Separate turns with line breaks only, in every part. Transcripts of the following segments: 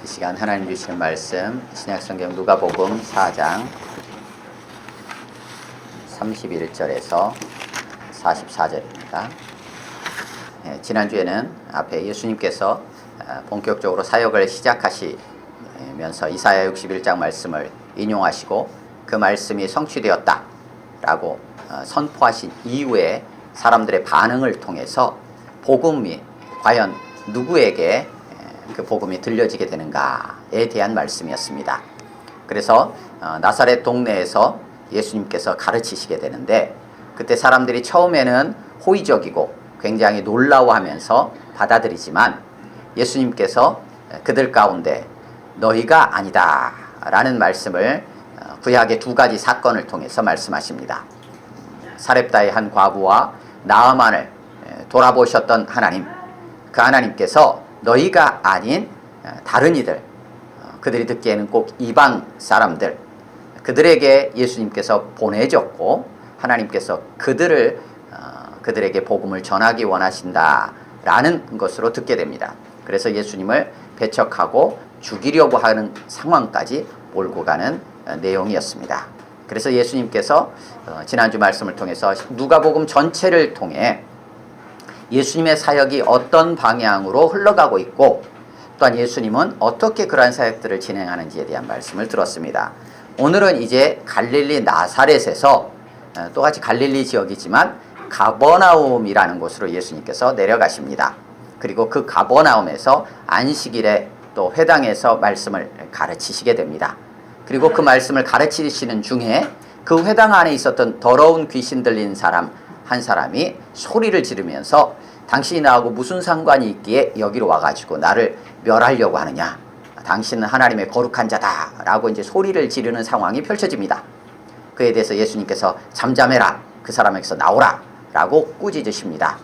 이 시간 하나님 주시는 말씀 신약성경 누가복음 4장 31절에서 44절입니다. 지난주에는 앞에 예수님께서 본격적으로 사역을 시작하시면서 이사야 61장 말씀을 인용하시고 그 말씀이 성취되었다 라고 선포하신 이후에 사람들의 반응을 통해서 복음이 과연 누구에게 그 복음이 들려지게 되는가에 대한 말씀이었습니다. 그래서 나사렛 동네에서 예수님께서 가르치시게 되는데 그때 사람들이 처음에는 호의적이고 굉장히 놀라워하면서 받아들이지만 예수님께서 그들 가운데 너희가 아니다 라는 말씀을 구약의 두 가지 사건을 통해서 말씀하십니다. 사렙다의 한 과부와 나아만을 돌아보셨던 하나님, 그 하나님께서 너희가 아닌 다른 이들, 그들이 듣기에는 꼭 이방 사람들, 그들에게 예수님께서 보내졌고 하나님께서 그들에게 복음을 전하기 원하신다라는 것으로 듣게 됩니다. 그래서 예수님을 배척하고 죽이려고 하는 상황까지 몰고 가는 내용이었습니다. 그래서 예수님께서 지난주 말씀을 통해서 누가복음 전체를 통해 예수님의 사역이 어떤 방향으로 흘러가고 있고 또한 예수님은 어떻게 그러한 사역들을 진행하는지에 대한 말씀을 들었습니다. 오늘은 이제 갈릴리 나사렛에서 똑같이 갈릴리 지역이지만 가버나움이라는 곳으로 예수님께서 내려가십니다. 그리고 그 가버나움에서 안식일에 또 회당에서 말씀을 가르치시게 됩니다. 그리고 그 말씀을 가르치시는 중에 그 회당 안에 있었던 더러운 귀신 들린 사람 한 사람이 소리를 지르면서 당신이 나하고 무슨 상관이 있기에 여기로 와가지고 나를 멸하려고 하느냐, 당신은 하나님의 거룩한 자다 라고 이제 소리를 지르는 상황이 펼쳐집니다. 그에 대해서 예수님께서 잠잠해라, 그 사람에게서 나오라 라고 꾸짖으십니다.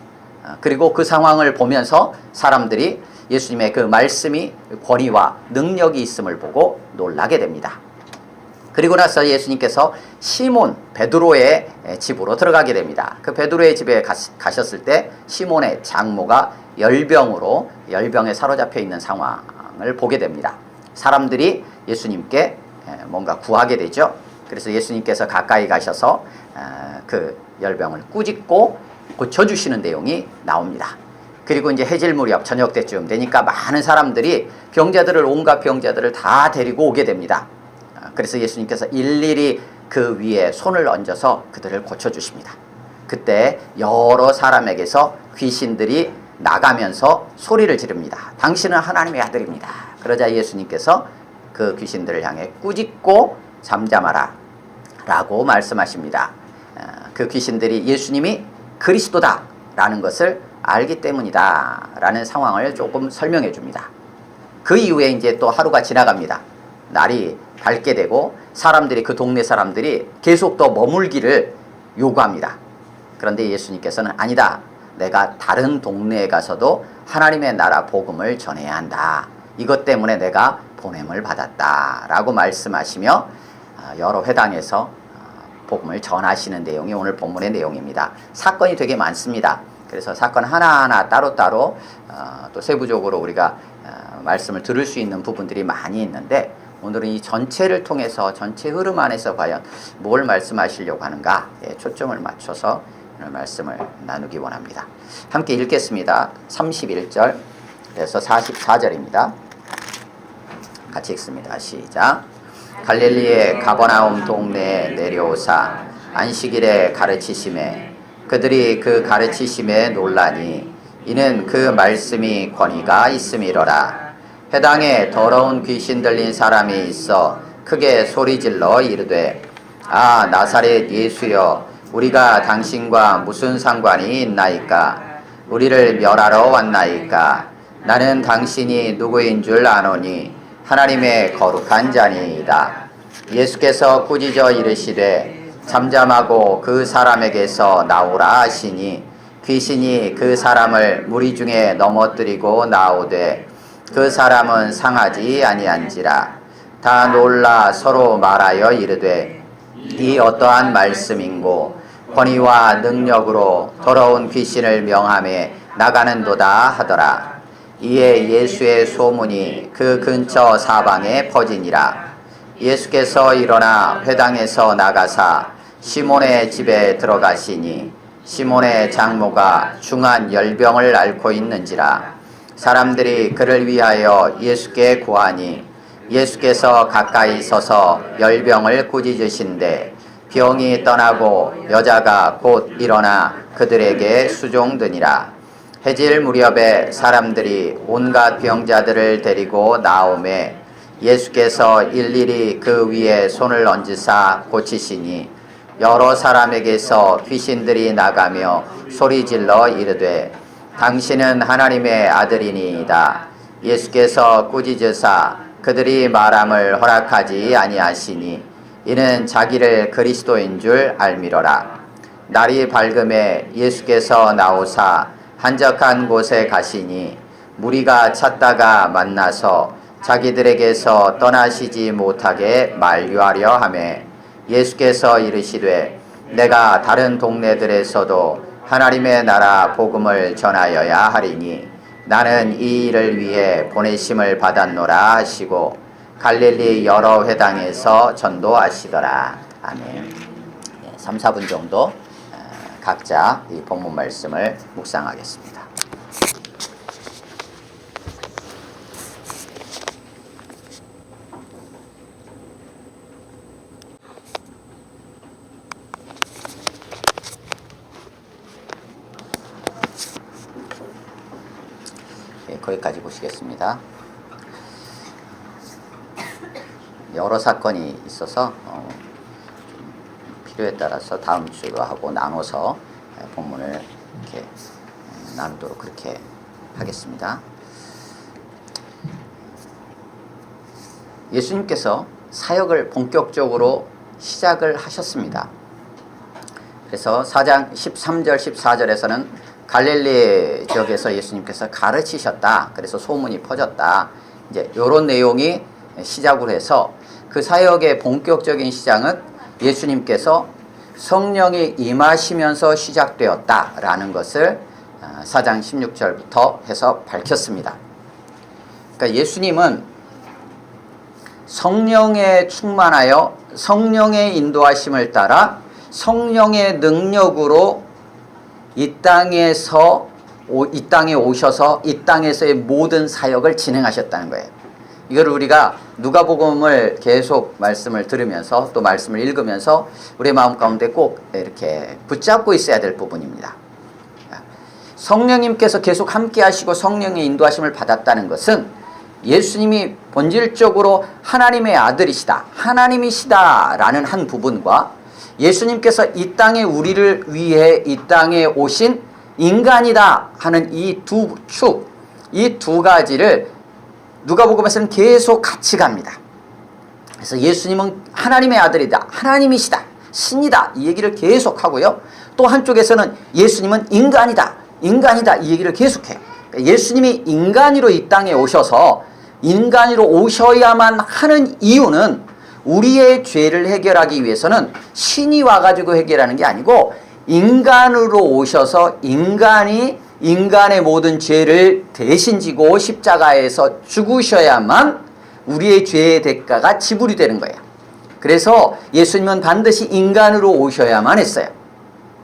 그리고 그 상황을 보면서 사람들이 예수님의 그 말씀이 권위와 능력이 있음을 보고 놀라게 됩니다. 그리고 나서 예수님께서 시몬 베드로의 집으로 들어가게 됩니다. 그 베드로의 집에 가셨을 때 시몬의 장모가 열병에 사로잡혀 있는 상황을 보게 됩니다. 사람들이 예수님께 뭔가 구하게 되죠. 그래서 예수님께서 가까이 가셔서 그 열병을 꾸짖고 고쳐주시는 내용이 나옵니다. 그리고 이제 해질 무렵 저녁 때쯤 되니까 많은 사람들이 온갖 병자들을 다 데리고 오게 됩니다. 그래서 예수님께서 일일이 그 위에 손을 얹어서 그들을 고쳐주십니다. 그때 여러 사람에게서 귀신들이 나가면서 소리를 지릅니다. 당신은 하나님의 아들입니다. 그러자 예수님께서 그 귀신들을 향해 꾸짖고 잠잠하라 라고 말씀하십니다. 그 귀신들이 예수님이 그리스도다 라는 것을 알기 때문이다 라는 상황을 조금 설명해 줍니다. 그 이후에 이제 또 하루가 지나갑니다. 날이 밝게 되고 그 동네 사람들이 계속 더 머물기를 요구합니다. 그런데 예수님께서는 아니다, 내가 다른 동네에 가서도 하나님의 나라 복음을 전해야 한다, 이것 때문에 내가 보냄을 받았다 라고 말씀하시며 여러 회당에서 복음을 전하시는 내용이 오늘 본문의 내용입니다. 사건이 되게 많습니다. 그래서 사건 하나하나 따로따로 또 세부적으로 우리가 말씀을 들을 수 있는 부분들이 많이 있는데 오늘은 이 전체를 통해서 전체 흐름 안에서 과연 뭘 말씀하시려고 하는가에 초점을 맞춰서 오늘 말씀을 나누기 원합니다. 함께 읽겠습니다. 31절에서 44절입니다. 같이 읽습니다. 시작. 갈릴리의 가버나움 동네에 내려오사 안식일에 가르치심에 그들이 그 가르치심에 놀라니 이는 그 말씀이 권위가 있음이로라. 회당에 더러운 귀신 들린 사람이 있어 크게 소리질러 이르되 아 나사렛 예수여, 우리가 당신과 무슨 상관이 있나이까? 우리를 멸하러 왔나이까? 나는 당신이 누구인 줄 아노니 하나님의 거룩한 자니이다. 예수께서 꾸짖어 이르시되 잠잠하고 그 사람에게서 나오라 하시니 귀신이 그 사람을 무리 중에 넘어뜨리고 나오되 그 사람은 상하지 아니한지라. 다 놀라 서로 말하여 이르되 이 어떠한 말씀인고 권위와 능력으로 더러운 귀신을 명함에 나가는도다 하더라. 이에 예수의 소문이 그 근처 사방에 퍼지니라. 예수께서 일어나 회당에서 나가사 시몬의 집에 들어가시니 시몬의 장모가 중한 열병을 앓고 있는지라. 사람들이 그를 위하여 예수께 구하니 예수께서 가까이 서서 열병을 꾸짖으신데 병이 떠나고 여자가 곧 일어나 그들에게 수종드니라. 해질 무렵에 사람들이 온갖 병자들을 데리고 나오매 예수께서 일일이 그 위에 손을 얹으사 고치시니 여러 사람에게서 귀신들이 나가며 소리질러 이르되 당신은 하나님의 아들이니이다. 예수께서 꾸짖으사 그들이 말함을 허락하지 아니하시니 이는 자기를 그리스도인 줄 알미러라. 날이 밝음에 예수께서 나오사 한적한 곳에 가시니 무리가 찾다가 만나서 자기들에게서 떠나시지 못하게 만류하려 하매 예수께서 이르시되 내가 다른 동네들에서도 하나님의 나라 복음을 전하여야 하리니 나는 이 일을 위해 보내심을 받았노라 하시고 갈릴리 여러 회당에서 전도하시더라. 아멘. 3, 4분 정도 각자 이 본문 말씀을 묵상하겠습니다. 거기까지 보시겠습니다. 여러 사건이 있어서 필요에 따라서 다음 주로 하고 나눠서 본문을 이렇게 나누도록 그렇게 하겠습니다. 예수님께서 사역을 본격적으로 시작을 하셨습니다. 그래서 4장 13절 14절에서는 갈릴리 지역에서 예수님께서 가르치셨다. 그래서 소문이 퍼졌다. 이제 이런 내용이 시작으로 해서 그 사역의 본격적인 시작은 예수님께서 성령이 임하시면서 시작되었다라는 것을 4장 16절부터 해서 밝혔습니다. 그러니까 예수님은 성령에 충만하여 성령의 인도하심을 따라 성령의 능력으로 이 땅에 오셔서 이 땅에서의 모든 사역을 진행하셨다는 거예요. 이걸 우리가 누가복음을 계속 말씀을 들으면서 또 말씀을 읽으면서 우리의 마음 가운데 꼭 이렇게 붙잡고 있어야 될 부분입니다. 성령님께서 계속 함께 하시고 성령의 인도하심을 받았다는 것은 예수님이 본질적으로 하나님의 아들이시다, 하나님이시다라는 한 부분과 예수님께서 이 땅에 우리를 위해 이 땅에 오신 인간이다 하는 이 두 축, 이 두 가지를 누가복음에서는 계속 같이 갑니다. 그래서 예수님은 하나님의 아들이다, 하나님이시다, 신이다 이 얘기를 계속 하고요. 또 한쪽에서는 예수님은 인간이다, 인간이다 이 얘기를 계속해요. 예수님이 인간으로 이 땅에 오셔서 인간으로 오셔야만 하는 이유는 우리의 죄를 해결하기 위해서는 신이 와가지고 해결하는 게 아니고 인간으로 오셔서 인간이 인간의 모든 죄를 대신 지고 십자가에서 죽으셔야만 우리의 죄의 대가가 지불이 되는 거예요. 그래서 예수님은 반드시 인간으로 오셔야만 했어요.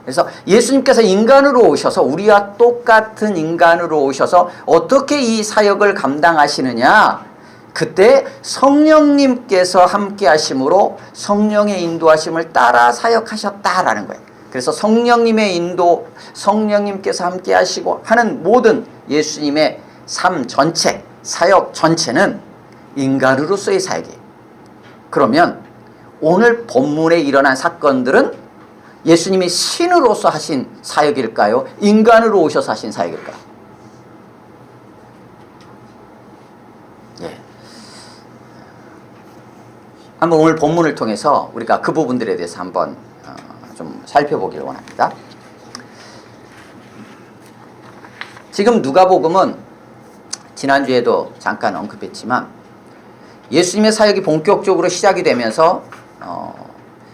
그래서 예수님께서 인간으로 오셔서 우리와 똑같은 인간으로 오셔서 어떻게 이 사역을 감당하시느냐, 그때 성령님께서 함께 하심으로 성령의 인도하심을 따라 사역하셨다라는 거예요. 그래서 성령님의 인도, 성령님께서 함께 하시고 하는 모든 예수님의 삶 전체, 사역 전체는 인간으로서의 사역이에요. 그러면 오늘 본문에 일어난 사건들은 예수님이 신으로서 하신 사역일까요? 인간으로 오셔서 하신 사역일까요? 예. 한번 오늘 본문을 통해서 우리가 그 부분들에 대해서 한번 좀 살펴보기를 원합니다. 지금 누가복음은 지난주에도 잠깐 언급했지만 예수님의 사역이 본격적으로 시작이 되면서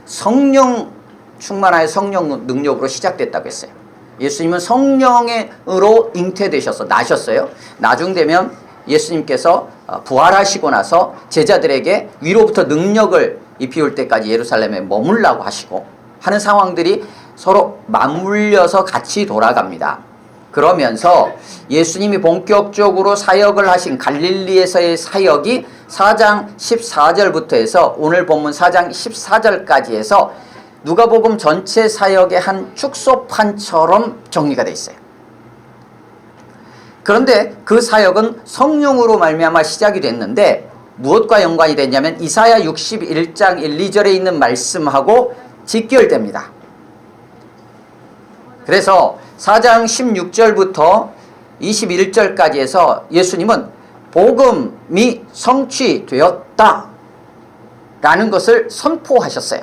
성령 충만하여 성령 능력으로 시작됐다고 했어요. 예수님은 성령으로 잉태되셔서 나셨어요. 나중 되면 예수님께서 부활하시고 나서 제자들에게 위로부터 능력을 입히올 때까지 예루살렘에 머물라고 하시고 하는 상황들이 서로 맞물려서 같이 돌아갑니다. 그러면서 예수님이 본격적으로 사역을 하신 갈릴리에서의 사역이 4장 14절부터 해서 오늘 본문 4장 14절까지 해서 누가복음 전체 사역의 한 축소판처럼 정리가 되어 있어요. 그런데 그 사역은 성령으로 말미암아 시작이 됐는데 무엇과 연관이 됐냐면 이사야 61장 1, 2절에 있는 말씀하고 직결됩니다. 그래서 4장 16절부터 21절까지 해서 예수님은 복음이 성취되었다 라는 것을 선포하셨어요.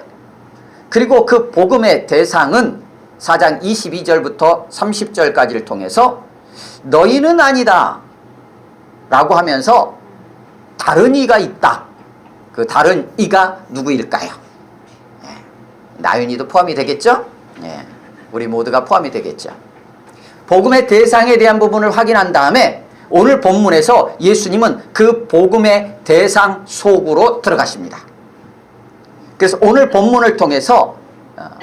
그리고 그 복음의 대상은 4장 22절부터 30절까지를 통해서 너희는 아니다 라고 하면서 다른 이가 있다. 그 다른 이가 누구일까요? 나윤이도 포함이 되겠죠? 우리 모두가 포함이 되겠죠. 복음의 대상에 대한 부분을 확인한 다음에 오늘 본문에서 예수님은 그 복음의 대상 속으로 들어가십니다. 그래서 오늘 본문을 통해서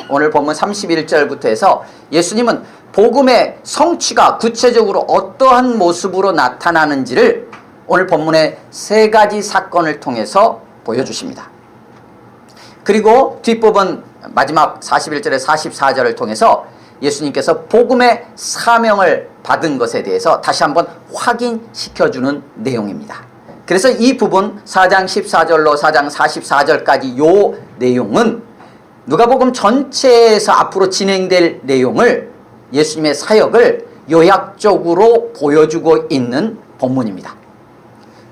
오늘 본문 31절부터 해서 예수님은 복음의 성취가 구체적으로 어떠한 모습으로 나타나는지를 오늘 본문의 세 가지 사건을 통해서 보여주십니다. 그리고 뒷부분 마지막 41절에 44절을 통해서 예수님께서 복음의 사명을 받은 것에 대해서 다시 한번 확인시켜주는 내용입니다. 그래서 이 부분 4장 14절로 4장 44절까지 요 내용은 누가복음 전체에서 앞으로 진행될 내용을 예수님의 사역을 요약적으로 보여주고 있는 본문입니다.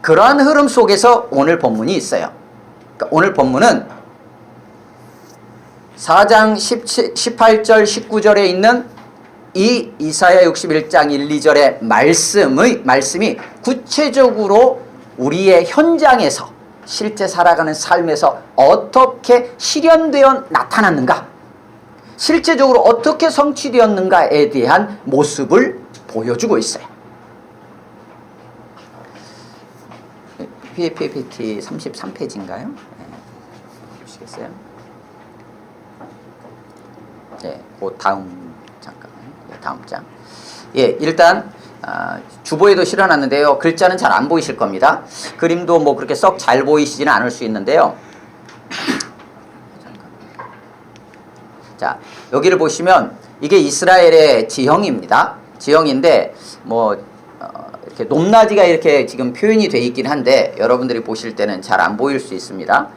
그러한 흐름 속에서 오늘 본문이 있어요. 그러니까 오늘 본문은 4장 18절 19절에 있는 이 이사야 61장 1, 2절의 말씀이 구체적으로 우리의 현장에서 실제 살아가는 삶에서 어떻게 실현되어 나타났는가, 실제적으로 어떻게 성취되었는가에 대한 모습을 보여주고 있어요. PPT 33페이지인가요? 보시겠어요? 그 다음 다음 장. 일단 주보에도 실어놨는데요. 글자는 잘 안 보이실 겁니다. 그림도 뭐 그렇게 썩 잘 보이시지는 않을 수 있는데요. 자, 여기를 보시면 이게 이스라엘의 지형입니다. 지형인데 뭐 이렇게 높낮이가 이렇게 지금 표현이 돼 있긴 한데 여러분들이 보실 때는 잘 안 보일 수 있습니다.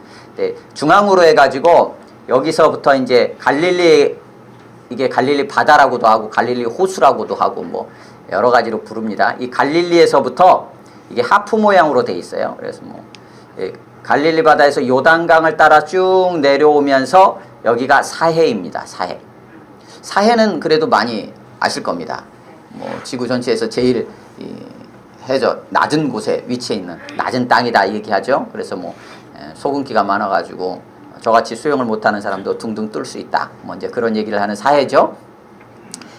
중앙으로 해가지고 여기서부터 이제 이게 갈릴리 바다라고도 하고 갈릴리 호수라고도 하고 뭐 여러 가지로 부릅니다. 이 갈릴리에서부터 이게 하프 모양으로 돼 있어요. 그래서 뭐 갈릴리 바다에서 요단강을 따라 쭉 내려오면서 여기가 사해입니다. 사해는 그래도 많이 아실 겁니다. 뭐 지구 전체에서 제일 낮은 곳에 위치해 있는 낮은 땅이다 얘기하죠. 그래서 뭐 소금기가 많아가지고 저같이 수영을 못하는 사람도 둥둥 뜰 수 있다. 뭐 이제 그런 얘기를 하는 사해죠.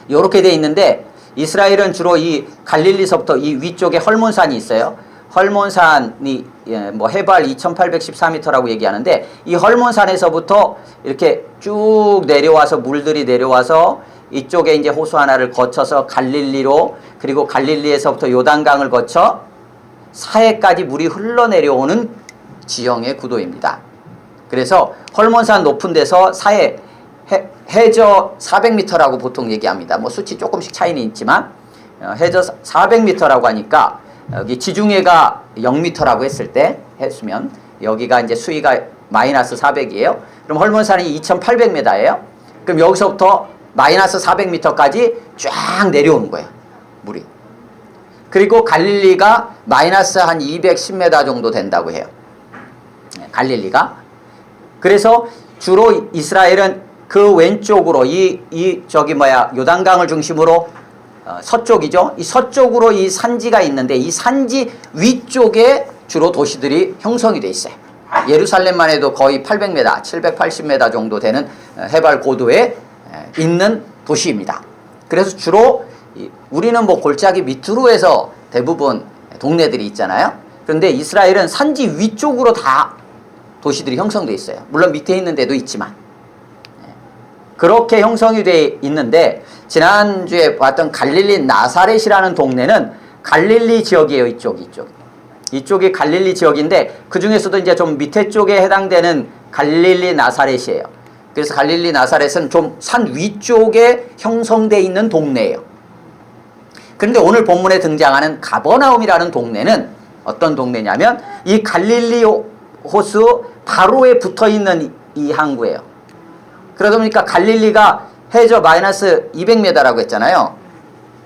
이렇게 돼 있는데 이스라엘은 주로 이 갈릴리서부터 이 위쪽에 헐몬산이 있어요. 헐몬산이 뭐 해발 2814m라고 얘기하는데 이 헐몬산에서부터 이렇게 쭉 내려와서 물들이 내려와서 이쪽에 이제 호수 하나를 거쳐서 갈릴리로, 그리고 갈릴리에서부터 요단강을 거쳐 사해까지 물이 흘러내려오는 지형의 구도입니다. 그래서 헐몬산 높은 데서 사해 해저 400m라고 보통 얘기합니다. 뭐 수치 조금씩 차이는 있지만 해저 400m라고 하니까 여기 지중해가 0m라고 했으면 여기가 이제 수위가 마이너스 400이에요. 그럼 헐몬산이 2800m예요. 그럼 여기서부터 마이너스 400m까지 쫙 내려오는 거예요, 물이. 그리고 갈릴리가 마이너스 한 210m 정도 된다고 해요, 갈릴리가. 그래서 주로 이스라엘은 그 왼쪽으로 요단강을 중심으로 서쪽이죠. 이 서쪽으로 이 산지가 있는데 이 산지 위쪽에 주로 도시들이 형성이 돼 있어요. 예루살렘만 해도 거의 800m, 780m 정도 되는 해발 고도에 있는 도시입니다. 그래서 주로 우리는 뭐 골짜기 밑으로 해서 대부분 동네들이 있잖아요. 그런데 이스라엘은 산지 위쪽으로 다 도시들이 형성되어 있어요. 물론 밑에 있는 데도 있지만 그렇게 형성이 되어 있는데, 지난주에 봤던 갈릴리 나사렛이라는 동네는 갈릴리 지역이에요. 이쪽이 갈릴리 지역인데, 그 중에서도 이제 좀 밑에 쪽에 해당되는 갈릴리 나사렛이에요. 그래서 갈릴리 나사렛은 좀 산 위쪽에 형성되어 있는 동네예요. 그런데 오늘 본문에 등장하는 가버나움이라는 동네는 어떤 동네냐면 이 갈릴리 호수 바로에 붙어있는 이 항구예요. 그러다 보니까 갈릴리가 해저 마이너스 200m라고 했잖아요.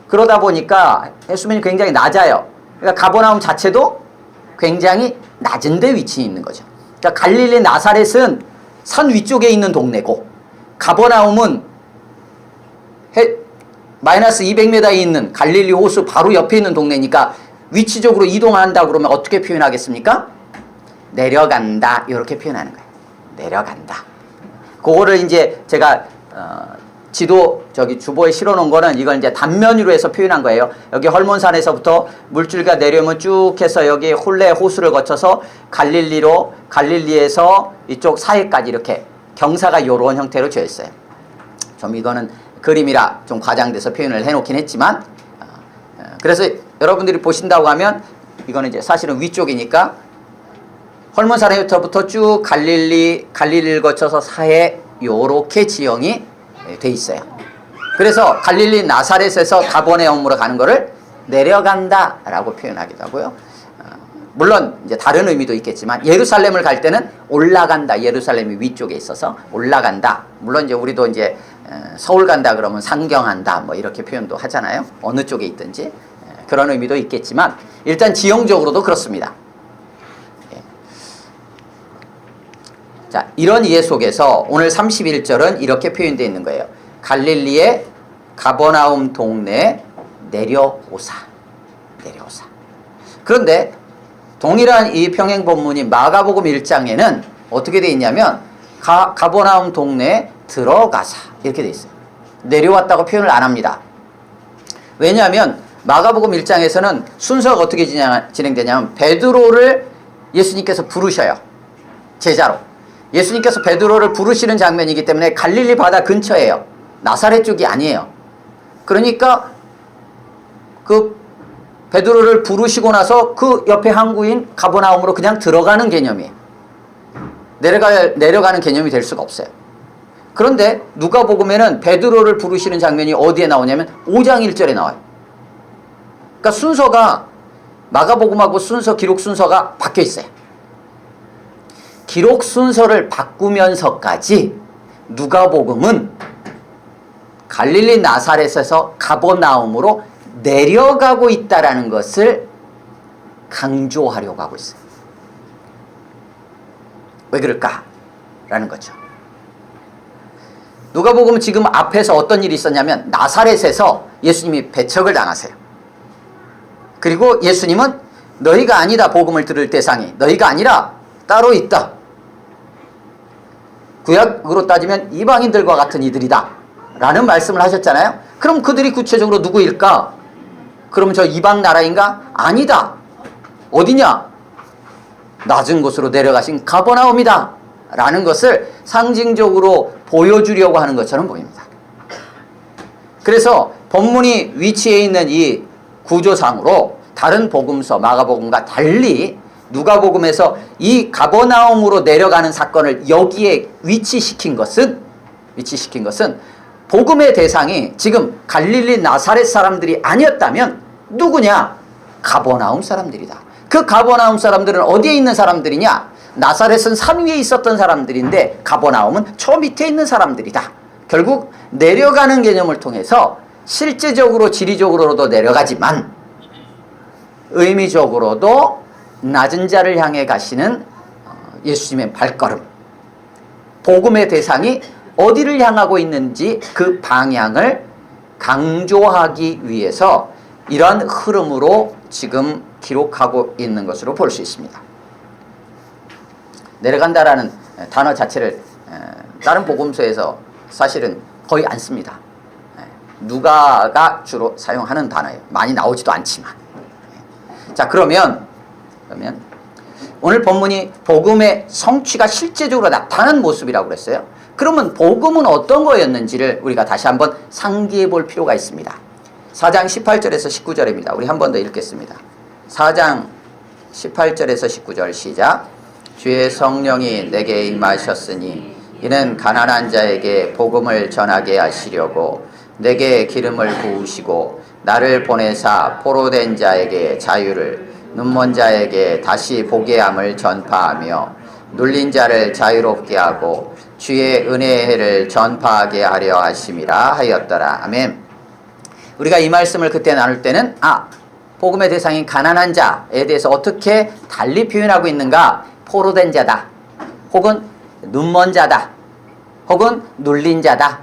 그러다 보니까 해수면이 굉장히 낮아요. 그러니까 가버나움 자체도 굉장히 낮은 데 위치해 있는 거죠. 그러니까 갈릴리 나사렛은 산 위쪽에 있는 동네고, 가버나움은 마이너스 200m에 있는 갈릴리 호수 바로 옆에 있는 동네니까 위치적으로 이동한다 그러면 어떻게 표현하겠습니까? 내려간다, 이렇게 표현하는 거예요. 내려간다. 그거를 이제 제가 지도 주보에 실어 놓은 거는 이걸 이제 단면으로 해서 표현한 거예요. 여기 헐몬산에서부터 물줄기가 내려오면 쭉 해서 여기 홀레 호수를 거쳐서 갈릴리에서 이쪽 사해까지 이렇게 경사가 요런 형태로 되어 있어요. 좀 이거는 그림이라 좀 과장돼서 표현을 해놓긴 했지만, 그래서 여러분들이 보신다고 하면 이거는 이제 사실은 위쪽이니까 헐몬산에부터 쭉 갈릴리를 거쳐서 사해 요렇게 지형이 돼 있어요. 그래서 갈릴리 나사렛에서 가버나움으로 가는 거를 내려간다 라고 표현하기도 하고요. 물론 이제 다른 의미도 있겠지만 예루살렘을 갈 때는 올라간다, 예루살렘이 위쪽에 있어서 올라간다. 물론 이제 우리도 이제 서울 간다 그러면 상경한다 뭐 이렇게 표현도 하잖아요. 어느 쪽에 있든지 그런 의미도 있겠지만 일단 지형적으로도 그렇습니다. 자, 이런 이해 속에서 오늘 31절은 이렇게 표현되어 있는 거예요. 갈릴리의 가버나움 동네에 내려오사. 그런데 동일한 이 평행 본문이 마가복음 1장에는 어떻게 되어 있냐면 가버나움 동네에 들어가사 이렇게 되어 있어요. 내려왔다고 표현을 안 합니다. 왜냐하면 마가복음 1장에서는 순서가 어떻게 진행되냐면 베드로를 예수님께서 부르셔요. 제자로. 예수님께서 베드로를 부르시는 장면이기 때문에 갈릴리 바다 근처예요. 나사렛 쪽이 아니에요. 그러니까 그 베드로를 부르시고 나서 그 옆에 항구인 가버나움으로 그냥 들어가는 개념이에요. 내려가는 개념이 될 수가 없어요. 그런데 누가복음에는 베드로를 부르시는 장면이 어디에 나오냐면 5장 1절에 나와요. 그러니까 순서가 마가복음하고 기록 순서가 바뀌어 있어요. 기록 순서를 바꾸면서까지 누가복음은 갈릴리 나사렛에서 가버나움으로 내려가고 있다라는 것을 강조하려고 하고 있어요. 왜 그럴까라는 거죠. 누가복음은 지금 앞에서 어떤 일이 있었냐면 나사렛에서 예수님이 배척을 당하세요. 그리고 예수님은 너희가 아니다, 복음을 들을 대상이 너희가 아니라 따로 있다. 구약으로 따지면 이방인들과 같은 이들이다 라는 말씀을 하셨잖아요. 그럼 그들이 구체적으로 누구일까? 그럼 저 이방 나라인가? 아니다. 어디냐? 낮은 곳으로 내려가신 가버나움이다 라는 것을 상징적으로 보여주려고 하는 것처럼 보입니다. 그래서 본문이 위치해 있는 이 구조상으로 다른 복음서 마가복음과 달리 누가복음에서 이 가버나움으로 내려가는 사건을 여기에 위치시킨 것은 복음의 대상이 지금 갈릴리 나사렛 사람들이 아니었다면 누구냐? 가버나움 사람들이다. 그 가버나움 사람들은 어디에 있는 사람들이냐? 나사렛은 산 위에 있었던 사람들인데 가버나움은 저 밑에 있는 사람들이다. 결국 내려가는 개념을 통해서 실제적으로 지리적으로도 내려가지만 의미적으로도 낮은 자를 향해 가시는 예수님의 발걸음, 복음의 대상이 어디를 향하고 있는지 그 방향을 강조하기 위해서 이러한 흐름으로 지금 기록하고 있는 것으로 볼 수 있습니다. 내려간다라는 단어 자체를 다른 복음서에서 사실은 거의 안 씁니다. 누가가 주로 사용하는 단어예요. 많이 나오지도 않지만. 자, 그러면 오늘 본문이 복음의 성취가 실제적으로 나타난 모습이라고 그랬어요. 그러면 복음은 어떤 거였는지를 우리가 다시 한번 상기해 볼 필요가 있습니다. 4장 18절에서 19절입니다. 우리 한 번 더 읽겠습니다. 4장 18절에서 19절 시작. 주의 성령이 내게 임하셨으니 이는 가난한 자에게 복음을 전하게 하시려고 내게 기름을 부으시고 나를 보내사 포로된 자에게 자유를 눈먼 자에게 다시 보게 함을 전파하며 눌린 자를 자유롭게 하고 주의 은혜의 해를 전파하게 하려 하심이라 하였더라. 아멘. 우리가 이 말씀을 그때 나눌 때는 복음의 대상인 가난한 자에 대해서 어떻게 달리 표현하고 있는가? 포로된 자다, 혹은 눈먼 자다, 혹은 눌린 자다,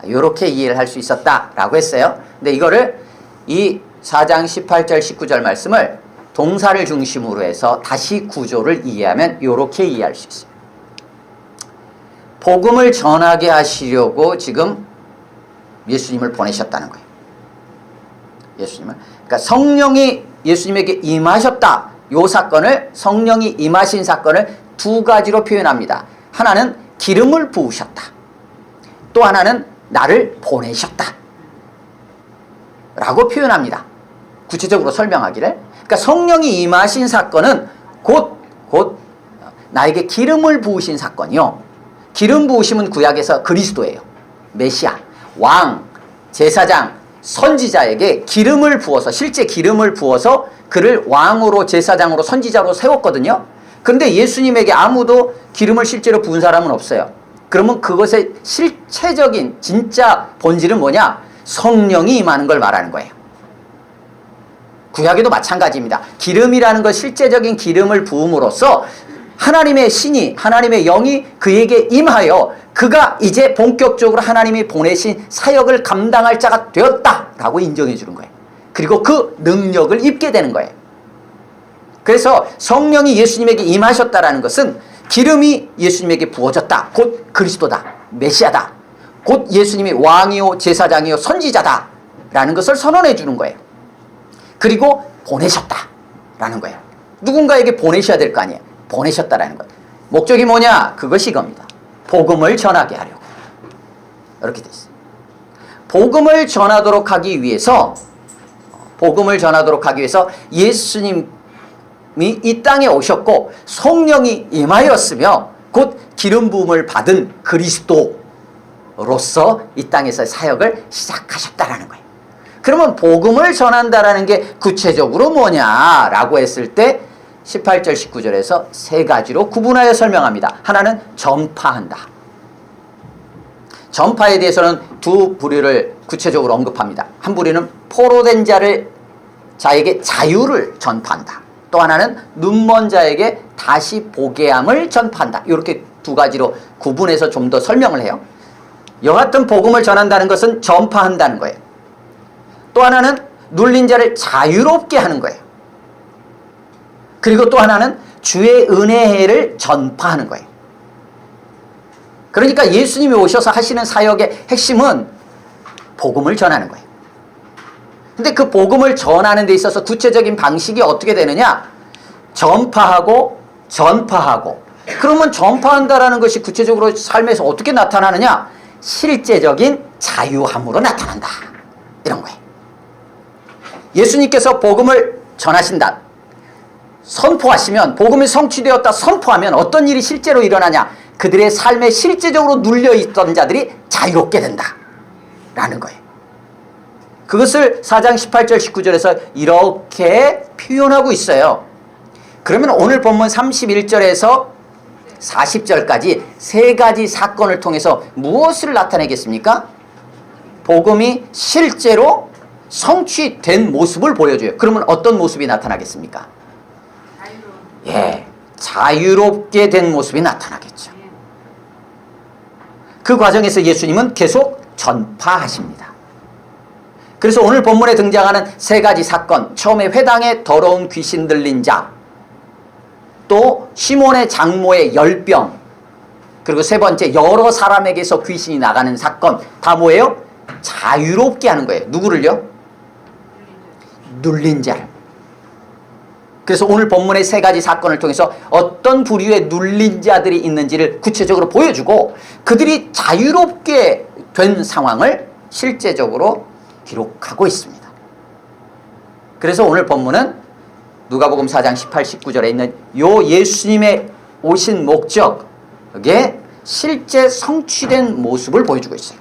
이렇게 이해를 할 수 있었다라고 했어요. 근데 이거를 이 4장 18절 19절 말씀을 동사를 중심으로 해서 다시 구조를 이해하면 이렇게 이해할 수 있어요. 복음을 전하게 하시려고 지금 예수님을 보내셨다는 거예요. 예수님을. 그러니까 성령이 예수님에게 임하셨다. 이 사건을, 성령이 임하신 사건을 두 가지로 표현합니다. 하나는 기름을 부으셨다. 또 하나는 나를 보내셨다. 라고 표현합니다. 구체적으로 설명하기를. 그러니까 성령이 임하신 사건은 곧 나에게 기름을 부으신 사건이요. 기름 부으심은 구약에서 그리스도예요. 메시아, 왕, 제사장, 선지자에게 기름을 부어서, 실제 기름을 부어서 그를 왕으로, 제사장으로, 선지자로 세웠거든요. 그런데 예수님에게 아무도 기름을 실제로 부은 사람은 없어요. 그러면 그것의 실체적인 진짜 본질은 뭐냐? 성령이 임하는 걸 말하는 거예요. 구약에도 마찬가지입니다. 기름이라는 것, 실제적인 기름을 부음으로써 하나님의 신이, 하나님의 영이 그에게 임하여 그가 이제 본격적으로 하나님이 보내신 사역을 감당할 자가 되었다라고 인정해 주는 거예요. 그리고 그 능력을 입게 되는 거예요. 그래서 성령이 예수님에게 임하셨다라는 것은 기름이 예수님에게 부어졌다. 곧 그리스도다. 메시아다. 곧 예수님이 왕이요, 제사장이요, 선지자다라는 것을 선언해 주는 거예요. 그리고 보내셨다라는 거예요. 누군가에게 보내셔야 될 거 아니에요. 보내셨다라는 것. 목적이 뭐냐? 그것이 이겁니다. 복음을 전하게 하려고. 이렇게 돼 있어요. 복음을 전하도록 하기 위해서 예수님이 이 땅에 오셨고 성령이 임하였으며 곧 기름 부음을 받은 그리스도로서 이 땅에서 사역을 시작하셨다라는 거예요. 그러면 복음을 전한다라는 게 구체적으로 뭐냐라고 했을 때 18절 19절에서 세 가지로 구분하여 설명합니다. 하나는 전파한다. 전파에 대해서는 두 부류를 구체적으로 언급합니다. 한 부류는 포로된 자에게 자유를 전파한다. 또 하나는 눈먼 자에게 다시 보게 함을 전파한다. 이렇게 두 가지로 구분해서 좀 더 설명을 해요. 여하튼 복음을 전한다는 것은 전파한다는 거예요. 또 하나는 눌린 자를 자유롭게 하는 거예요. 그리고 또 하나는 주의 은혜를 전파하는 거예요. 그러니까 예수님이 오셔서 하시는 사역의 핵심은 복음을 전하는 거예요. 근데 그 복음을 전하는 데 있어서 구체적인 방식이 어떻게 되느냐? 전파하고. 그러면 전파한다라는 것이 구체적으로 삶에서 어떻게 나타나느냐? 실제적인 자유함으로 나타난다. 이런 거예요. 예수님께서 복음을 전하신다. 선포하시면, 복음이 성취되었다 선포하면 어떤 일이 실제로 일어나냐? 그들의 삶에 실제적으로 눌려있던 자들이 자유롭게 된다 라는 거예요. 그것을 4장 18절 19절에서 이렇게 표현하고 있어요. 그러면 오늘 본문 31절에서 40절까지 세 가지 사건을 통해서 무엇을 나타내겠습니까? 복음이 실제로 성취된 모습을 보여줘요. 그러면 어떤 모습이 나타나겠습니까? 자유롭게 된 모습이 나타나겠죠. 그 과정에서 예수님은 계속 전파하십니다. 그래서 오늘 본문에 등장하는 세 가지 사건, 처음에 회당에 더러운 귀신 들린 자, 또 시몬의 장모의 열병, 그리고 세 번째 여러 사람에게서 귀신이 나가는 사건, 다 뭐예요? 자유롭게 하는 거예요. 누구를요? 눌린 자를. 그래서 오늘 본문의 세 가지 사건을 통해서 어떤 부류의 눌린 자들이 있는지를 구체적으로 보여주고 그들이 자유롭게 된 상황을 실제적으로 기록하고 있습니다. 그래서 오늘 본문은 누가복음 4장 18, 19절에 있는 요 예수님의 오신 목적에 실제 성취된 모습을 보여주고 있어요.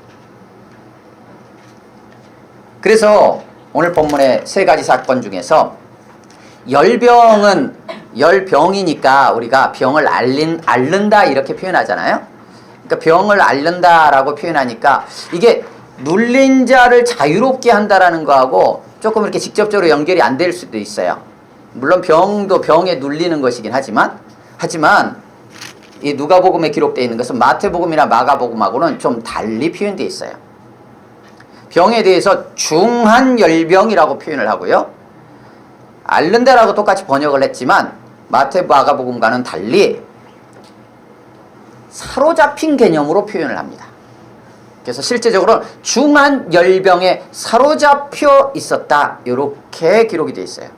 그래서 오늘 본문의 세 가지 사건 중에서 열병은 열병이니까 우리가 병을 앓는다 이렇게 표현하잖아요. 그러니까 병을 앓는다라고 표현하니까 이게 눌린 자를 자유롭게 한다라는 거하고 조금 이렇게 직접적으로 연결이 안 될 수도 있어요. 물론 병도 병에 눌리는 것이긴 하지만 이 누가복음에 기록되어 있는 것은 마태복음이나 마가복음하고는 좀 달리 표현되어 있어요. 병에 대해서 중한 열병이라고 표현을 하고요. 앓는다라고 똑같이 번역을 했지만 마태 마가복음과는 달리 사로잡힌 개념으로 표현을 합니다. 그래서 실제적으로 중한 열병에 사로잡혀 있었다 이렇게 기록이 되어 있어요.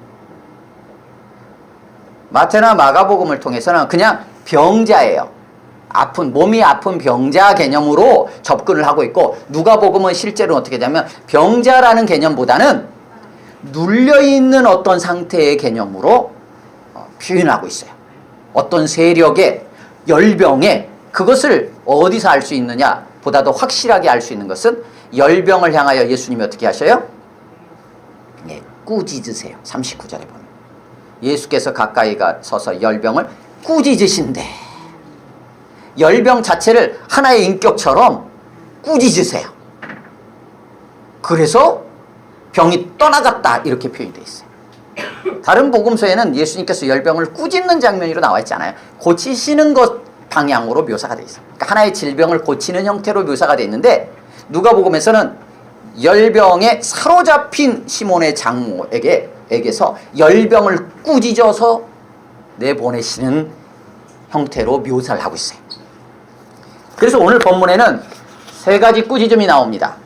마태나 마가복음을 통해서는 그냥 병자예요. 몸이 아픈 병자 개념으로 접근을 하고 있고 누가복음은 실제로 어떻게 되냐면 병자라는 개념보다는 눌려있는 어떤 상태의 개념으로 표현하고 있어요. 어떤 세력의 열병에 그것을 어디서 알 수 있느냐 보다도 확실하게 알 수 있는 것은 열병을 향하여 예수님이 어떻게 하셔요? 네, 꾸짖으세요. 39절에 보면 예수께서 가까이 서서 열병을 꾸짖으신대. 열병 자체를 하나의 인격처럼 꾸짖으세요. 그래서 병이 떠나갔다 이렇게 표현되어 있어요. 다른 복음서에는 예수님께서 열병을 꾸짖는 장면으로 나와 있잖아요. 고치시는 것 방향으로 묘사가 되어 있어요. 그러니까 하나의 질병을 고치는 형태로 묘사가 되어 있는데 누가복음에서는 열병에 사로잡힌 시몬의 장모에게서 열병을 꾸짖어서 내보내시는 형태로 묘사를 하고 있어요. 그래서 오늘 본문에는 세 가지 꾸짖음이 나옵니다.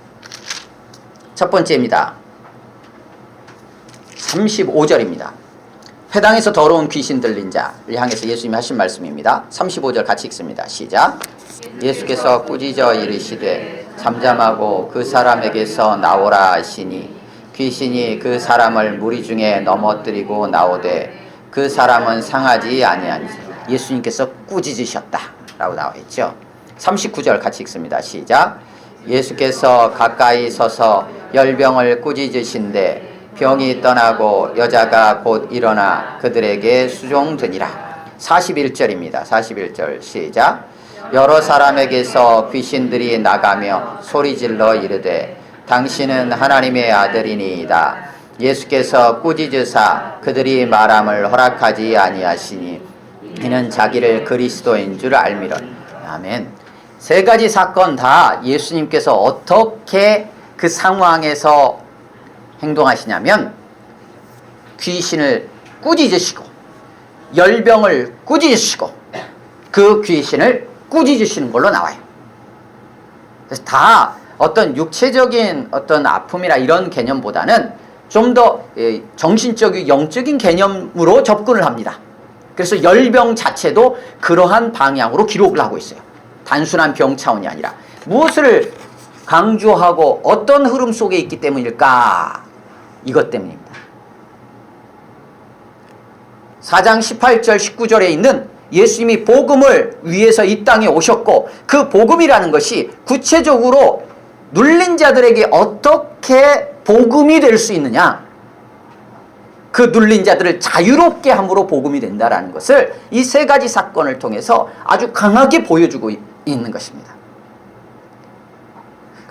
첫 번째입니다. 35절입니다. 회당에서 더러운 귀신 들린 자를 향해서 예수님이 하신 말씀입니다. 35절 같이 읽습니다. 시작. 예수께서 꾸짖어 이르시되 잠잠하고 그 사람에게서 나오라 하시니 귀신이 그 사람을 무리 중에 넘어뜨리고 나오되 그 사람은 상하지 아니하니. 예수님께서 꾸짖으셨다 라고 나와 있죠. 39절 같이 읽습니다. 시작. 예수께서 가까이 서서 열병을 꾸짖으신데 병이 떠나고 여자가 곧 일어나 그들에게 수종드니라. 41절입니다. 41절 시작. 여러 사람에게서 귀신들이 나가며 소리질러 이르되 당신은 하나님의 아들이니이다. 예수께서 꾸짖으사 그들이 말함을 허락하지 아니하시니 이는 자기를 그리스도인 줄 알미로니. 아멘. 세 가지 사건 다 예수님께서 어떻게 그 상황에서 행동하시냐면 귀신을 꾸짖으시고 열병을 꾸짖으시고 그 귀신을 꾸짖으시는 걸로 나와요. 그래서 다 어떤 육체적인 어떤 아픔이나 이런 개념보다는 좀 더 정신적인 영적인 개념으로 접근을 합니다. 그래서 열병 자체도 그러한 방향으로 기록을 하고 있어요. 단순한 병 차원이 아니라 무엇을 강조하고 어떤 흐름 속에 있기 때문일까? 이것 때문입니다. 4장 18절 19절에 있는 예수님이 복음을 위해서 이 땅에 오셨고 그 복음이라는 것이 구체적으로 눌린 자들에게 어떻게 복음이 될 수 있느냐, 그 눌린 자들을 자유롭게 함으로 복음이 된다라는 것을 이 세 가지 사건을 통해서 아주 강하게 보여주고 있는 것입니다.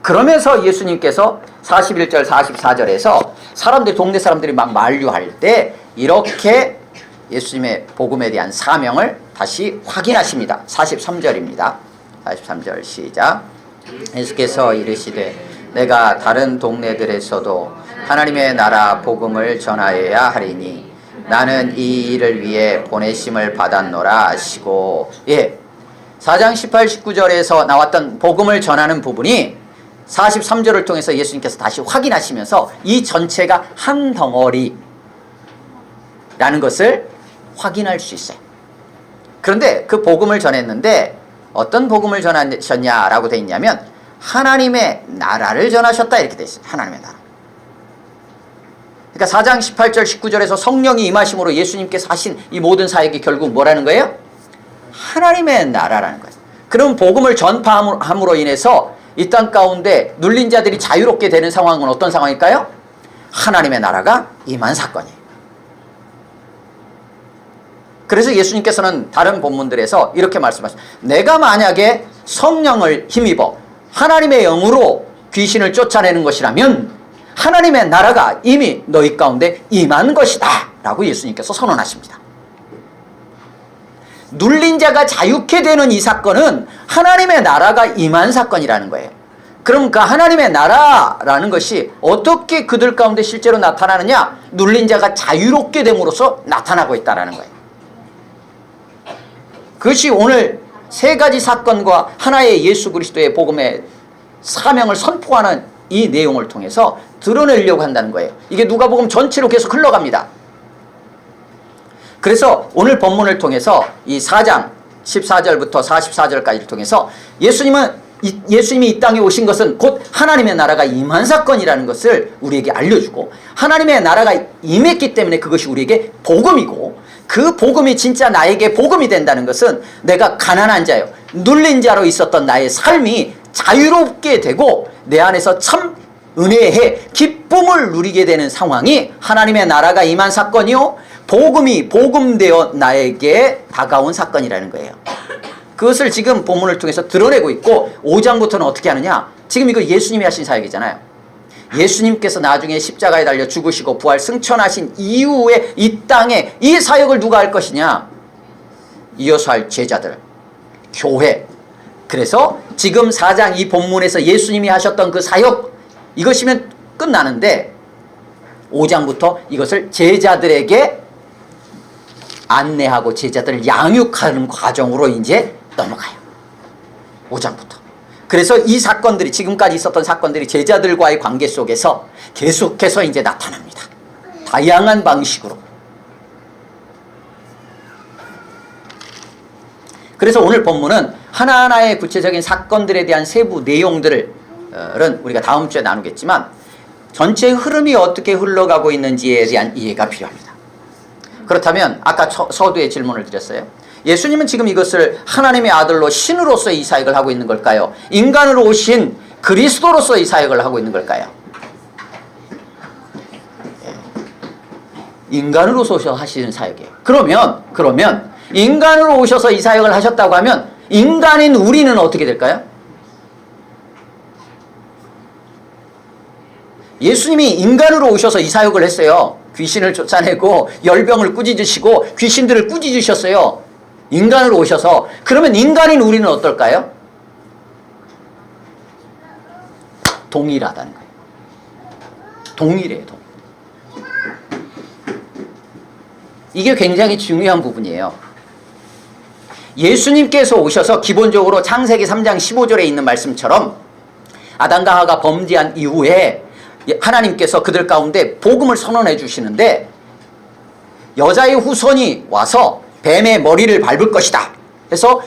그러면서 예수님께서 41절 44절에서 동네 사람들이 막 만류할 때 이렇게 예수님의 복음에 대한 사명을 다시 확인하십니다. 43절입니다. 43절 시작. 예수께서 이르시되 내가 다른 동네들에서도 하나님의 나라 복음을 전하여야 하리니 나는 이 일을 위해 보내심을 받았노라 하시고, 4장 18, 19절에서 나왔던 복음을 전하는 부분이 43절을 통해서 예수님께서 다시 확인하시면서 이 전체가 한 덩어리라는 것을 확인할 수 있어요. 그런데 그 복음을 전했는데 어떤 복음을 전하셨냐라고 되어 있냐면 하나님의 나라를 전하셨다 이렇게 되어 있어요. 하나님의 나라. 그러니까 4장 18절 19절에서 성령이 임하심으로 예수님께서 하신 이 모든 사역이 결국 뭐라는 거예요? 하나님의 나라라는 거예요. 그럼 복음을 전파함으로 인해서 이 땅 가운데 눌린 자들이 자유롭게 되는 상황은 어떤 상황일까요? 하나님의 나라가 임한 사건이에요. 그래서 예수님께서는 다른 본문들에서 이렇게 말씀하셨어요. 내가 만약에 성령을 힘입어 하나님의 영으로 귀신을 쫓아내는 것이라면 하나님의 나라가 이미 너희 가운데 임한 것이다 라고 예수님께서 선언하십니다. 눌린 자가 자유케 되는 이 사건은 하나님의 나라가 임한 사건이라는 거예요. 그럼 그 하나님의 나라라는 것이 어떻게 그들 가운데 실제로 나타나느냐? 눌린 자가 자유롭게 됨으로써 나타나고 있다는 거예요. 그것이 오늘 세 가지 사건과 하나의 예수 그리스도의 복음의 사명을 선포하는 이 내용을 통해서 드러내려고 한다는 거예요. 이게 누가복음 전체로 계속 흘러갑니다. 그래서 오늘 본문을 통해서 이 4장 14절부터 44절까지를 통해서 예수님이 이 땅에 오신 것은 곧 하나님의 나라가 임한 사건이라는 것을 우리에게 알려주고 하나님의 나라가 임했기 때문에 그것이 우리에게 복음이고 그 복음이 진짜 나에게 복음이 된다는 것은 내가 가난한 자요 눌린 자로 있었던 나의 삶이 자유롭게 되고 내 안에서 참 은혜의 기쁨을 누리게 되는 상황이 하나님의 나라가 임한 사건이요 복음이 복음되어 나에게 다가온 사건이라는 거예요. 그것을 지금 본문을 통해서 드러내고 있고 5장부터는 어떻게 하느냐? 지금 이거 예수님이 하신 사역이잖아요. 예수님께서 나중에 십자가에 달려 죽으시고 부활 승천하신 이후에 이 땅에 이 사역을 누가 할 것이냐? 이어서 할 제자들, 교회. 그래서 지금 4장 이 본문에서 예수님이 하셨던 그 사역 이것이면 끝나는데 5장부터 이것을 제자들에게 안내하고 제자들을 양육하는 과정으로 이제 넘어가요. 5장부터. 그래서 이 사건들이 지금까지 있었던 사건들이 제자들과의 관계 속에서 계속해서 이제 나타납니다. 다양한 방식으로. 그래서 오늘 본문은 하나하나의 구체적인 사건들에 대한 세부 내용들은 우리가 다음 주에 나누겠지만 전체의 흐름이 어떻게 흘러가고 있는지에 대한 이해가 필요합니다. 그렇다면 아까 서두에 질문을 드렸어요. 예수님은 지금 이것을 하나님의 아들로 신으로서 이 사역을 하고 있는 걸까요? 인간으로 오신 그리스도로서 이 사역을 하고 있는 걸까요? 인간으로서 오셔서 하시는 사역이에요. 그러면 인간으로 오셔서 이 사역을 하셨다고 하면 인간인 우리는 어떻게 될까요? 예수님이 인간으로 오셔서 이 사역을 했어요. 귀신을 쫓아내고 열병을 꾸짖으시고 귀신들을 꾸짖으셨어요. 인간으로 오셔서. 그러면 인간인 우리는 어떨까요? 동일하다는 거예요. 동일해요. 이게 굉장히 중요한 부분이에요. 예수님께서 오셔서 기본적으로 창세기 3장 15절에 있는 말씀처럼 아담과 하와가 범죄한 이후에 하나님께서 그들 가운데 복음을 선언해 주시는데 여자의 후손이 와서 뱀의 머리를 밟을 것이다. 그래서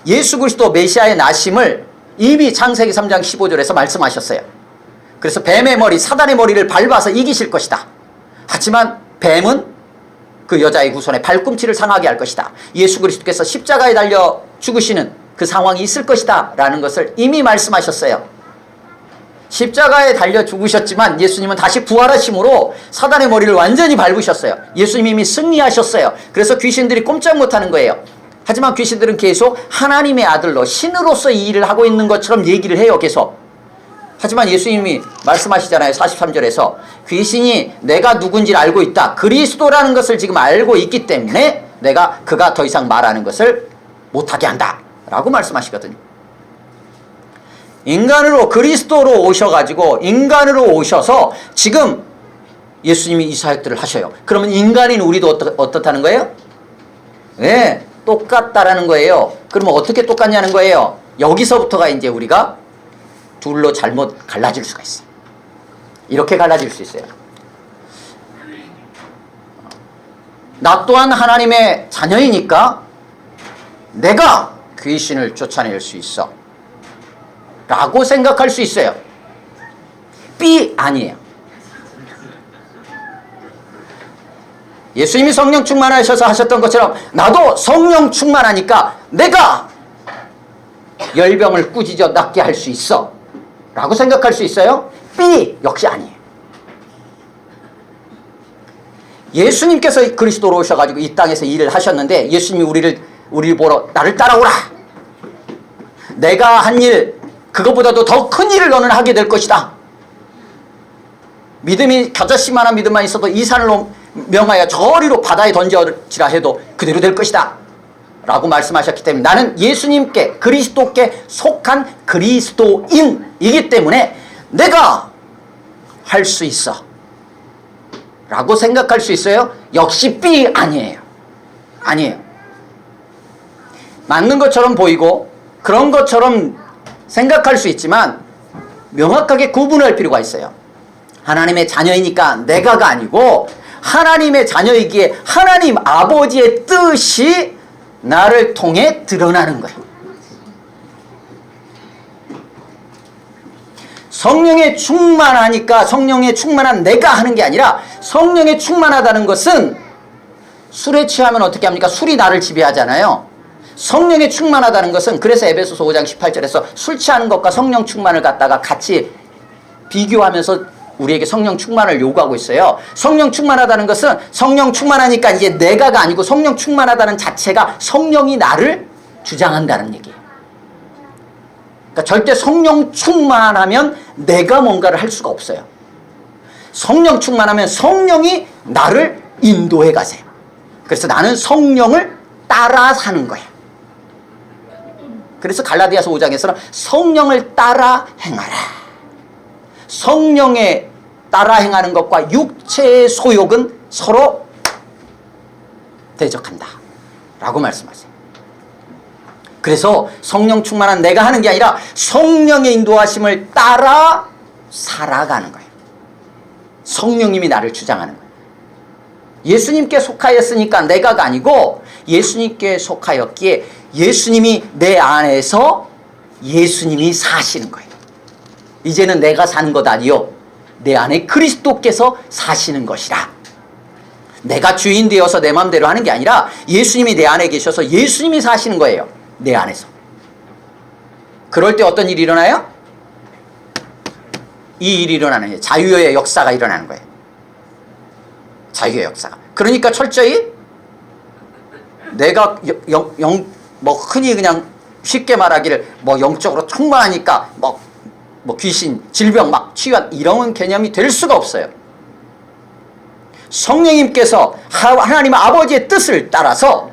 예수 그리스도 메시아의 나심을 이미 창세기 3장 15절에서 말씀하셨어요. 그래서 뱀의 머리, 사단의 머리를 밟아서 이기실 것이다. 하지만 뱀은 그 여자의 후손의 발꿈치를 상하게 할 것이다. 예수 그리스도께서 십자가에 달려 죽으시는 그 상황이 있을 것이다 라는 것을 이미 말씀하셨어요. 십자가에 달려 죽으셨지만 예수님은 다시 부활하심으로 사단의 머리를 완전히 밟으셨어요. 예수님이 이미 승리하셨어요. 그래서 귀신들이 꼼짝 못하는 거예요. 하지만 귀신들은 계속 하나님의 아들로 신으로서 이 일을 하고 있는 것처럼 얘기를 해요. 계속. 하지만 예수님이 말씀하시잖아요. 43절에서 귀신이 내가 누군지를 알고 있다. 그리스도라는 것을 지금 알고 있기 때문에 그가 더 이상 말하는 것을 못하게 한다 라고 말씀하시거든요. 인간으로 그리스도로 오셔가지고 인간으로 오셔서 지금 예수님이 이 사역들을 하셔요. 그러면 인간인 우리도 어떻다는 거예요? 네, 똑같다라는 거예요. 그러면 어떻게 똑같냐는 거예요. 여기서부터가 이제 우리가 둘로 잘못 갈라질 수가 있어요. 이렇게 갈라질 수 있어요. 나 또한 하나님의 자녀이니까 내가 귀신을 쫓아낼 수 있어 라고 생각할 수 있어요. B 아니에요. 예수님이 성령 충만하셔서 하셨던 것처럼 나도 성령 충만하니까 내가 열병을 꾸짖어 낫게 할 수 있어 라고 생각할 수 있어요. B 역시 아니에요. 예수님께서 그리스도로 오셔가지고 이 땅에서 일을 하셨는데 예수님이 우리를 보러 나를 따라오라. 내가 한 일 그것보다도 더 큰 일을 너는 하게 될 것이다. 믿음이 겨자씨만한 믿음만 있어도 이 산을 명하여 저리로 바다에 던져지라 해도 그대로 될 것이다 라고 말씀하셨기 때문에 나는 예수님께 그리스도께 속한 그리스도인이기 때문에 내가 할 수 있어 라고 생각할 수 있어요. 역시 B 아니에요. 아니에요. 맞는 것처럼 보이고 그런 것처럼 생각할 수 있지만 명확하게 구분할 필요가 있어요. 하나님의 자녀이니까 내가가 아니고 하나님의 자녀이기에 하나님 아버지의 뜻이 나를 통해 드러나는 거예요. 성령에 충만하니까 성령에 충만한 내가 하는 게 아니라 성령에 충만하다는 것은 술에 취하면 어떻게 합니까? 술이 나를 지배하잖아요. 성령에 충만하다는 것은 그래서 에베소서 5장 18절에서 술 취하는 것과 성령 충만을 갖다가 같이 비교하면서 우리에게 성령 충만을 요구하고 있어요. 성령 충만하다는 것은 성령 충만하니까 이제 내가가 아니고 성령 충만하다는 자체가 성령이 나를 주장한다는 얘기예요. 그러니까 절대 성령 충만하면 내가 뭔가를 할 수가 없어요. 성령 충만하면 성령이 나를 인도해 가세요. 그래서 나는 성령을 따라 사는 거예요. 그래서 갈라디아서 5장에서는 성령을 따라 행하라. 성령에 따라 행하는 것과 육체의 소욕은 서로 대적한다 라고 말씀하세요. 그래서 성령 충만한 내가 하는 게 아니라 성령의 인도하심을 따라 살아가는 거예요. 성령님이 나를 주장하는 거예요. 예수님께 속하였으니까 내가가 아니고 예수님께 속하였기에 예수님이 내 안에서 예수님이 사시는 거예요. 이제는 내가 사는 것 아니요 내 안에 그리스도께서 사시는 것이라. 내가 주인 되어서 내 마음대로 하는 게 아니라 예수님이 내 안에 계셔서 예수님이 사시는 거예요. 내 안에서. 그럴 때 어떤 일이 일어나요? 이 일이 일어나는 거예요. 자유의 역사가 일어나는 거예요. 자유의 역사가. 그러니까 철저히 내가 흔히 그냥 쉽게 말하기를 영적으로 충만하니까 귀신, 질병 막 치유한 이런 개념이 될 수가 없어요. 성령님께서 하나님 아버지의 뜻을 따라서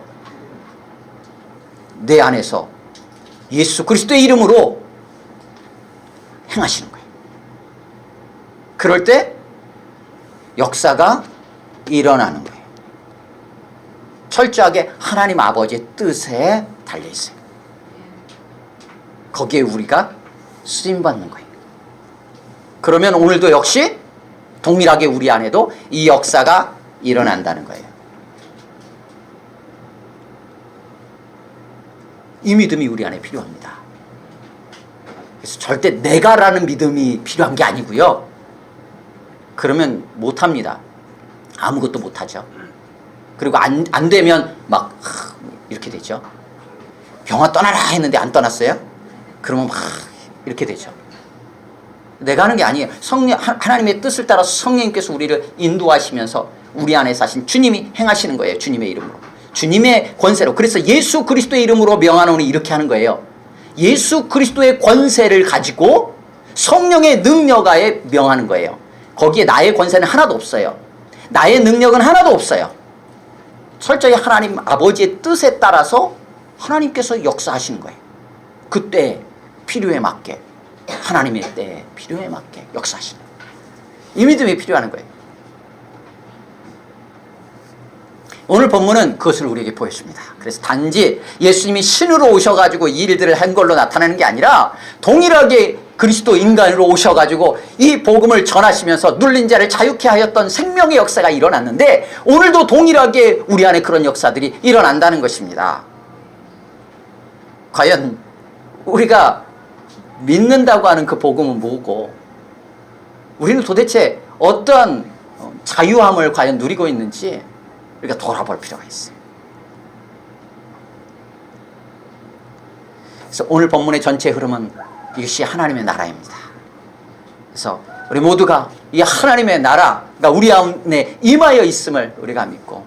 내 안에서 예수 그리스도의 이름으로 행하시는 거예요. 그럴 때 역사가 일어나는 거예요. 철저하게 하나님 아버지의 뜻에 달려 있어요. 거기에 우리가 쓰임받는 거예요. 그러면 오늘도 역시 동일하게 우리 안에도 이 역사가 일어난다는 거예요. 이 믿음이 우리 안에 필요합니다. 그래서 절대 내가라는 믿음이 필요한 게 아니고요. 그러면 못합니다. 아무것도 못하죠. 그리고 안 되면 이렇게 되죠. 병아 떠나라 했는데 안 떠났어요? 그러면 이렇게 되죠. 내가 하는 게 아니에요. 하나님의 뜻을 따라서 성령님께서 우리를 인도하시면서 우리 안에 사신 주님이 행하시는 거예요. 주님의 이름으로. 주님의 권세로. 그래서 예수 그리스도의 이름으로 명하노니 이렇게 하는 거예요. 예수 그리스도의 권세를 가지고 성령의 능력하에 명하는 거예요. 거기에 나의 권세는 하나도 없어요. 나의 능력은 하나도 없어요. 철저히 하나님 아버지의 뜻에 따라서 하나님께서 역사하시는 거예요. 그때 필요에 맞게 하나님의 때에 필요에 맞게 역사하시는 거예요. 이 믿음이 필요한 거예요. 오늘 본문은 그것을 우리에게 보여줍니다. 그래서 단지 예수님이 신으로 오셔가지고 이 일들을 한 걸로 나타나는 게 아니라 동일하게 그리스도 인간으로 오셔가지고 이 복음을 전하시면서 눌린 자를 자유케 하였던 생명의 역사가 일어났는데 오늘도 동일하게 우리 안에 그런 역사들이 일어난다는 것입니다. 과연 우리가 믿는다고 하는 그 복음은 뭐고 우리는 도대체 어떠한 자유함을 과연 누리고 있는지 우리가 돌아볼 필요가 있어요. 그래서 오늘 본문의 전체 흐름은 이것이 하나님의 나라입니다. 그래서 우리 모두가 이 하나님의 나라가 우리 안에 임하여 있음을 우리가 믿고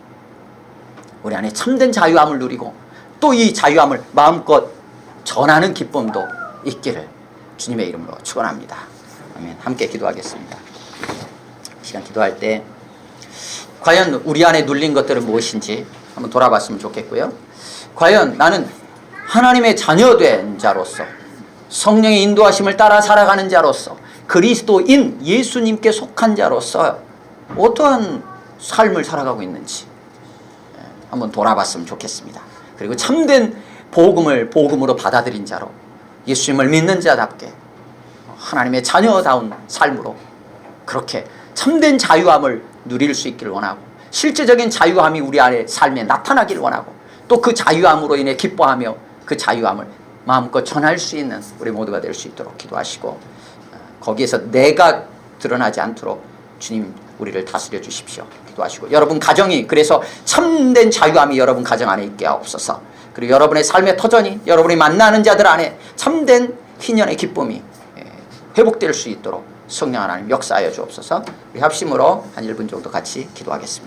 우리 안에 참된 자유함을 누리고 또 이 자유함을 마음껏 전하는 기쁨도 있기를 주님의 이름으로 축원합니다. 아멘. 함께 기도하겠습니다. 시간 기도할 때 과연 우리 안에 눌린 것들은 무엇인지 한번 돌아봤으면 좋겠고요. 과연 나는 하나님의 자녀된 자로서 성령의 인도하심을 따라 살아가는 자로서 그리스도인 예수님께 속한 자로서 어떠한 삶을 살아가고 있는지 한번 돌아봤으면 좋겠습니다. 그리고 참된 복음을 복음으로 받아들인 자로 예수님을 믿는 자답게 하나님의 자녀다운 삶으로 그렇게 참된 자유함을 누릴 수 있기를 원하고 실제적인 자유함이 우리 안에 삶에 나타나기를 원하고 또 그 자유함으로 인해 기뻐하며 그 자유함을 마음껏 전할 수 있는 우리 모두가 될 수 있도록 기도하시고 거기에서 내가 드러나지 않도록 주님 우리를 다스려 주십시오. 기도하시고 여러분 가정이 그래서 참된 자유함이 여러분 가정 안에 있게 하옵소서. 그리고 여러분의 삶의 터전이 여러분이 만나는 자들 안에 참된 희년의 기쁨이 회복될 수 있도록 성령 하나님 역사하여 주옵소서. 우리 합심으로 한 1분 정도 같이 기도하겠습니다.